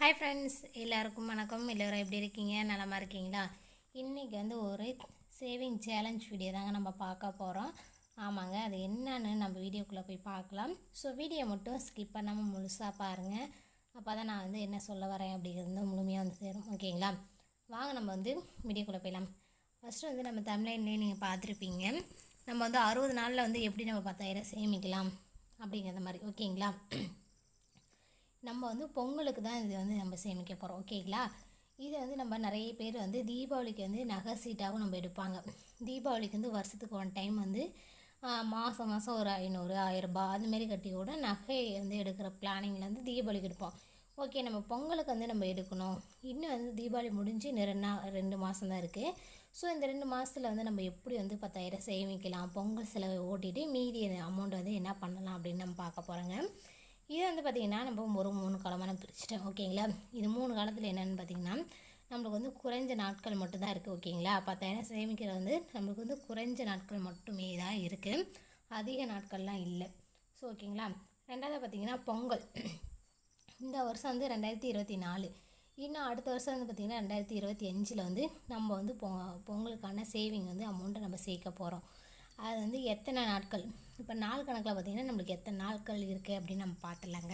Hi friends, எல்லாருக்கும் வணக்கம். எல்லோரும் எப்படி இருக்கீங்க? நலமாக இருக்கீங்களா? இன்றைக்கி வந்து ஒரு சேவிங் சேலஞ்ச் வீடியோ தாங்க நம்ம பார்க்க போகிறோம். ஆமாங்க, அது என்னன்னு நம்ம வீடியோக்குள்ளே போய் பார்க்கலாம். ஸோ வீடியோ மட்டும் ஸ்கிப் பண்ணாமல் முழுசாக பாருங்கள். அப்போ தான் நான் வந்து என்ன சொல்ல வரேன் அப்படிங்கிறது முழுமையாக வந்து சேரும். ஓகேங்களா? வாங்க நம்ம வந்து வீடியோக்குள்ளே போயிடலாம். ஃபஸ்ட்டு வந்து நம்ம தமிழ்லேயே நீங்கள் பார்த்துருப்பீங்க. நம்ம வந்து 60 நாளில் வந்து எப்படி நம்ம 10,000 சேமிக்கலாம் அப்படிங்கிற மாதிரி. ஓகேங்களா? நம்ம வந்து பொங்கலுக்கு தான் இது வந்து நம்ம சேமிக்க போகிறோம். ஓகேங்களா? இதை வந்து நம்ம நிறைய பேர் வந்து தீபாவளிக்கு வந்து நகை சீட்டாகவும் நம்ம எடுப்பாங்க. தீபாவளிக்கு வந்து வருஷத்துக்கு ஒன் டைம் வந்து மாதம் ஒரு 500 1000 அதுமாரி கட்டி கூட நகை வந்து எடுக்கிற பிளானிங்கில் வந்து தீபாவளிக்கு எடுப்போம். ஓகே, நம்ம பொங்கலுக்கு வந்து நம்ம எடுக்கணும். இன்னும் வந்து தீபாவளி முடிஞ்சு இன்னும் 2 மாதம் தான் இருக்குது. ஸோ இந்த 2 மாதத்தில் வந்து நம்ம எப்படி வந்து 10,000 சேமிக்கலாம், பொங்கல் செலவை ஓட்டிட்டு மீதி அமௌண்ட் வந்து என்ன பண்ணலாம் அப்படின்னு நம்ம பார்க்க போகிறோங்க. இது வந்து பார்த்திங்கன்னா நம்ம ஒரு 3 காலமாக நான் பிரிச்சுட்டேன். ஓகேங்களா? இது 3 காலத்தில் என்னென்னு பார்த்திங்கன்னா நம்மளுக்கு வந்து குறைஞ்ச நாட்கள் மட்டும்தான் இருக்குது. ஓகேங்களா? 10,000 சேமிக்கிறது வந்து நம்மளுக்கு வந்து குறைஞ்ச நாட்கள் மட்டுமே தான் இருக்குது, அதிக நாட்கள்லாம் இல்லை. ஸோ ஓகேங்களா? ரெண்டாவது பார்த்திங்கன்னா பொங்கல். இந்த வருஷம் வந்து 2024. இன்னும் அடுத்த வருஷம் வந்து பார்த்திங்கன்னா 2025 வந்து நம்ம வந்து பொங்கலுக்கான சேவிங் வந்து அமௌண்ட்டை நம்ம சேர்க்க போகிறோம். அது வந்து எத்தனை நாட்கள், இப்போ நாள் கணக்கில் பார்த்திங்கன்னா நம்மளுக்கு எத்தனை நாட்கள் இருக்குது அப்படின்னு நம்ம பார்த்துலாங்க.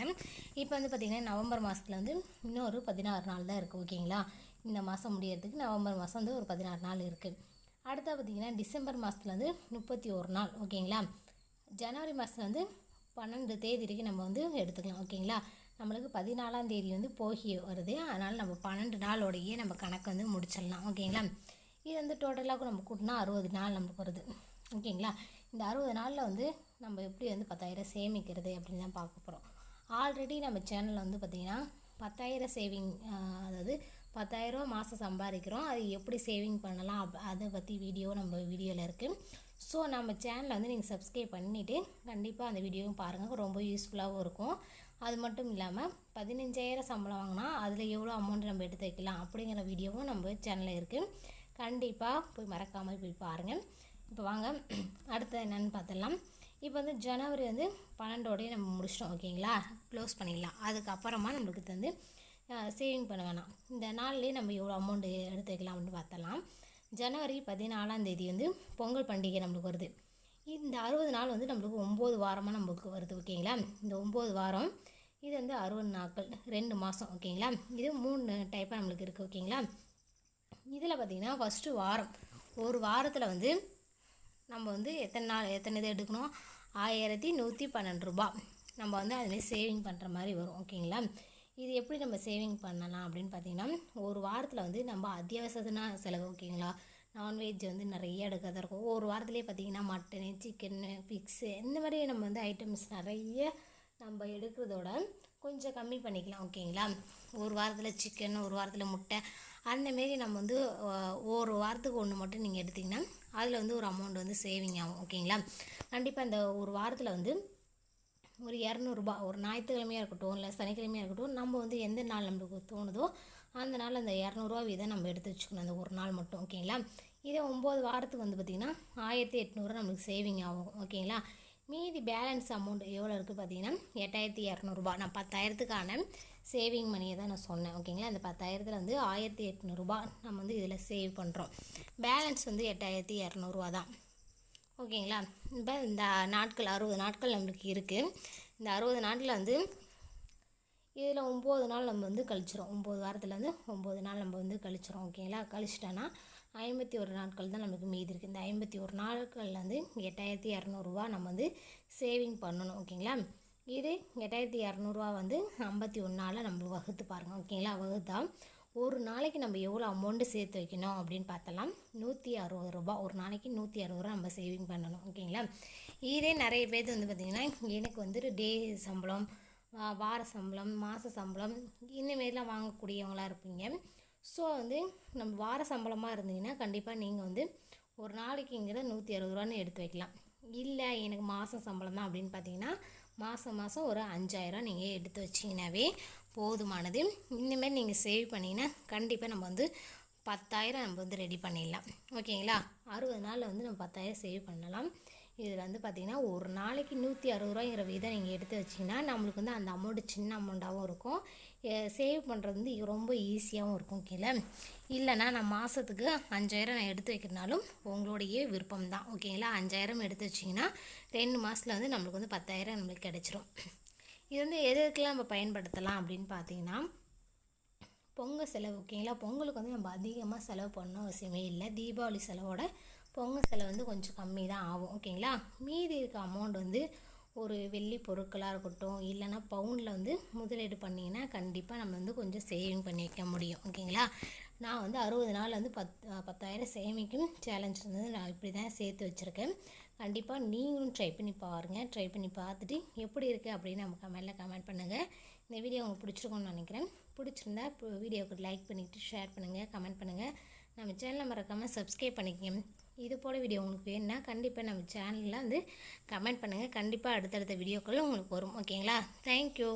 இப்போ வந்து பார்த்திங்கன்னா நவம்பர் மாதத்தில் வந்து இன்னும் ஒரு 16 நாள் தான் இருக்குது. ஓகேங்களா? இந்த மாதம் முடியறதுக்கு நவம்பர் மாதம் வந்து ஒரு 16 நாள் இருக்குது. அடுத்தா பார்த்திங்கன்னா டிசம்பர் மாதத்தில் வந்து 31 நாள். ஓகேங்களா? ஜனவரி மாதத்தில் வந்து 12 தேதி வரைக்கும் நம்ம வந்து எடுத்துக்கலாம். ஓகேங்களா? நம்மளுக்கு 14ஆம் தேதி வந்து போகி வருது. அதனால் நம்ம 12 நாளோடையே நம்ம கணக்கு வந்து முடிச்சிடலாம். ஓகேங்களா? இது வந்து டோட்டலாக நம்ம கூட்டினா 60 நாள் நம்மளுக்கு வருது. ஓகேங்களா? இந்த 60 நாளில் வந்து நம்ம எப்படி வந்து 10,000 சேமிக்கிறது அப்படின்னு தான் பார்க்க போகிறோம். ஆல்ரெடி நம்ம சேனலில் வந்து பார்த்திங்கன்னா 10,000 சேவிங், அதாவது 10,000 மாதம் சம்பாதிக்கிறோம், அது எப்படி சேவிங் பண்ணலாம் அதை பற்றி நம்ம வீடியோவில் இருக்குது. ஸோ நம்ம சேனலை வந்து நீங்கள் சப்ஸ்கிரைப் பண்ணிவிட்டு கண்டிப்பாக அந்த வீடியோவும் பாருங்கள், ரொம்ப யூஸ்ஃபுல்லாகவும் இருக்கும். அது மட்டும் இல்லாமல் 15,000 சம்பளம் வாங்கினா அதில் எவ்வளோ அமௌண்ட் நம்ம எடுத்து வைக்கலாம் அப்படிங்கிற வீடியோவும் நம்ம சேனலில் இருக்குது. கண்டிப்பாக போய் மறக்காமல் போய் பாருங்கள். இப்போ வாங்க அடுத்தது என்னென்னு பார்த்துடலாம். இப்போ வந்து ஜனவரி வந்து 12ஓடையே நம்ம முடிச்சிட்டோம். ஓகேங்களா? க்ளோஸ் பண்ணிடலாம். அதுக்கப்புறமா நம்மளுக்கு வந்து சேவிங் பண்ண வேணாம். இந்த நாள்லேயே நம்ம எவ்வளோ அமௌண்ட்டு எடுத்து வைக்கலாம் அப்படின்னு பார்த்தலாம். ஜனவரி 14ஆம் தேதி வந்து பொங்கல் பண்டிகை நம்மளுக்கு வருது. இந்த 60 நாள் வந்து நம்மளுக்கு 9 வாரமாக நம்மளுக்கு வருது. ஓகேங்களா? இந்த 9 வாரம் இது வந்து 60 நாட்கள், 2 மாதம். ஓகேங்களா? இது 3 டைப்பாக நம்மளுக்கு இருக்குது. ஓகேங்களா? இதில் பார்த்திங்கன்னா ஃபஸ்ட்டு வாரம், ஒரு வாரத்தில் வந்து நம்ம வந்து எத்தனை இது எடுக்கணும், 1112 ரூபா நம்ம வந்து அதுமாதிரி சேவிங் பண்ணுற மாதிரி வரும். ஓகேங்களா? இது எப்படி நம்ம சேவிங் பண்ணலாம் அப்படின்னு பார்த்திங்கன்னா, ஒரு வாரத்தில் வந்து நம்ம அத்தியாவசியமான செலவு. ஓகேங்களா? நான்வெஜ் வந்து நிறைய எடுக்கிறதா இருக்கும். ஒரு வாரத்துலேயே பார்த்திங்கன்னா மட்டனு, சிக்கனு, ஃபிக்ஸு இந்த மாதிரி நம்ம வந்து ஐட்டம்ஸ் நிறைய நம்ம எடுக்கிறதோட கொஞ்சம் கம்மி பண்ணிக்கலாம். ஓகேங்களா? ஒரு வாரத்தில் சிக்கன், ஒரு வாரத்தில் முட்டை, அந்தமாரி நம்ம வந்து ஒரு வாரத்துக்கு ஒன்று மட்டும் நீங்கள் எடுத்திங்கன்னா அதில் வந்து ஒரு அமௌண்ட் வந்து சேவிங் ஆகும். ஓகேங்களா? கண்டிப்பாக இந்த ஒரு வாரத்தில் வந்து ஒரு 200 ஒரு ஞாயிற்றுக்கிழமையாக இருக்கட்டும் இல்லை சனிக்கிழமையாக இருக்கட்டும், நம்ம வந்து எந்த நாள் நம்மளுக்கு தோணுதோ அந்த நாள் அந்த 200 வீதம் நம்ம எடுத்து வச்சுக்கணும், அந்த ஒரு நாள் மட்டும். ஓகேங்களா? இதே 9 வாரத்துக்கு வந்து பார்த்திங்கன்னா 1800 நம்மளுக்கு சேவிங் ஆகும். ஓகேங்களா? மீதி பேலன்ஸ் அமௌண்ட் எவ்வளோ இருக்குது பார்த்திங்கன்னா 8200 நான் 10,000க்கான சேவிங் மணியை தான் நான் சொன்னேன். ஓகேங்களா? அந்த 10,000 வந்து 1800 நம்ம வந்து இதில் சேவ் பண்ணுறோம். பேலன்ஸ் வந்து 8200 தான். ஓகேங்களா? இப்போ இந்த நாட்கள் 60 நாட்கள் நம்மளுக்கு இருக்குது. இந்த 60 நாட்டில் வந்து இதில் 9 நாள் நம்ம வந்து கழிச்சிரும். 9 வாரத்தில் வந்து 9 நாள் நம்ம வந்து கழிச்சிரும். ஓகேங்களா? கழிச்சிட்டோன்னா 51 நாட்கள் தான் நமக்கு மீதி இருக்குது. இந்த 51 நாட்களில் வந்து 8200 நம்ம வந்து சேவிங் பண்ணணும். ஓகேங்களா? இது 8200 வந்து 51 நாளில் நம்ம வகுத்து பாருங்கள். ஓகேங்களா? வகுத்தா ஒரு நாளைக்கு நம்ம எவ்வளோ அமௌண்ட்டு சேர்த்து வைக்கணும் அப்படின்னு பார்த்தலாம். 160 ஒரு நாளைக்கு 160 நம்ம சேவிங் பண்ணணும். ஓகேங்களா? இதே நிறைய பேர் வந்து பார்த்திங்கன்னா எனக்கு வந்துட்டு டே சம்பளம், வார சம்பளம், மாத சம்பளம் இந்தமாரிலாம் வாங்கக்கூடியவங்களாக இருப்பீங்க. ஸோ வந்து நம்ம வார சம்பளமாக இருந்தீங்கன்னா கண்டிப்பாக நீங்கள் வந்து ஒரு நாளைக்குங்கிற 160 எடுத்து வைக்கலாம். இல்லை எனக்கு மாதம் சம்பளம் தான் அப்படின்னு பார்த்தீங்கன்னா மாதம் ஒரு 5000 நீங்கள் எடுத்து வச்சிங்கனாவே போதுமானது. இந்தமாரி நீங்கள் சேவ் பண்ணிங்கன்னா கண்டிப்பாக நம்ம வந்து 10,000 நம்ம வந்து ரெடி பண்ணிடலாம். ஓகேங்களா? 60 நாளில் வந்து நம்ம 10,000 சேவ் பண்ணலாம். இதில் வந்து பார்த்திங்கன்னா ஒரு நாளைக்கு 160 வீதம் நீங்கள் எடுத்து வச்சிங்கன்னா நம்மளுக்கு வந்து அந்த அமௌண்ட்டு சின்ன அமௌண்ட்டாகவும் இருக்கும். சேவ் பண்ணுறது வந்து ரொம்ப ஈஸியாகவும் இருக்கும் கீழே. இல்லைனா நான் மாதத்துக்கு 5000 நான் எடுத்து வைக்கிறனாலும் உங்களுடைய விருப்பம் தான். ஓகேங்களா, 5000 எடுத்து வச்சிங்கன்னா 2 மாதத்தில் வந்து நம்மளுக்கு வந்து 10,000 நம்மளுக்கு கிடச்சிரும். இது வந்து எதுக்கெல்லாம் நம்ம பயன்படுத்தலாம் அப்படின்னு பார்த்தீங்கன்னா, பொங்கல் செலவு. ஓகேங்களா, பொங்கலுக்கு வந்து நம்ம அதிகமாக செலவு பண்ணணும் அவசியமே இல்லை. தீபாவளி செலவோட பொங்கல் செலவு வந்து கொஞ்சம் கம்மி தான் ஆகும். ஓகேங்களா, மீதி இருக்க அமௌண்ட் வந்து ஒரு வெள்ளி பொருட்களாக இருக்கட்டும், இல்லைனா பவுனில் வந்து முதலீடு பண்ணிங்கன்னா கண்டிப்பாக நம்ம வந்து கொஞ்சம் சேவிங் பண்ணி வைக்க முடியும். ஓகேங்களா, நான் வந்து 60 நாள் வந்து 10,000 சேமிக்கும் சேலஞ்ச் இருந்தது. நான் இப்படி தான் சேர்த்து வச்சுருக்கேன். கண்டிப்பாக நீங்களும் ட்ரை பண்ணி பாருங்கள். ட்ரை பண்ணி பார்த்துட்டு எப்படி இருக்குது அப்படின்னு நம்ம கமெண்ட் பண்ணுங்கள். இந்த வீடியோ உங்களுக்கு பிடிச்சிருக்கும்னு நினைக்கிறேன். பிடிச்சிருந்தா இப்போ வீடியோவுக்கு லைக் பண்ணிவிட்டு ஷேர் பண்ணுங்கள், கமெண்ட் பண்ணுங்கள். நம்ம சேனலை மறக்காமல் சப்ஸ்கிரைப் பண்ணிக்கங்க. இது போல் வீடியோ உங்களுக்கு வேணுன்னா கண்டிப்பாக நம்ம சேனலில் வந்து கமெண்ட் பண்ணுங்கள். கண்டிப்பாக அடுத்தடுத்த வீடியோக்களும் உங்களுக்கு வரும். ஓகேங்களா, தேங்க்யூ.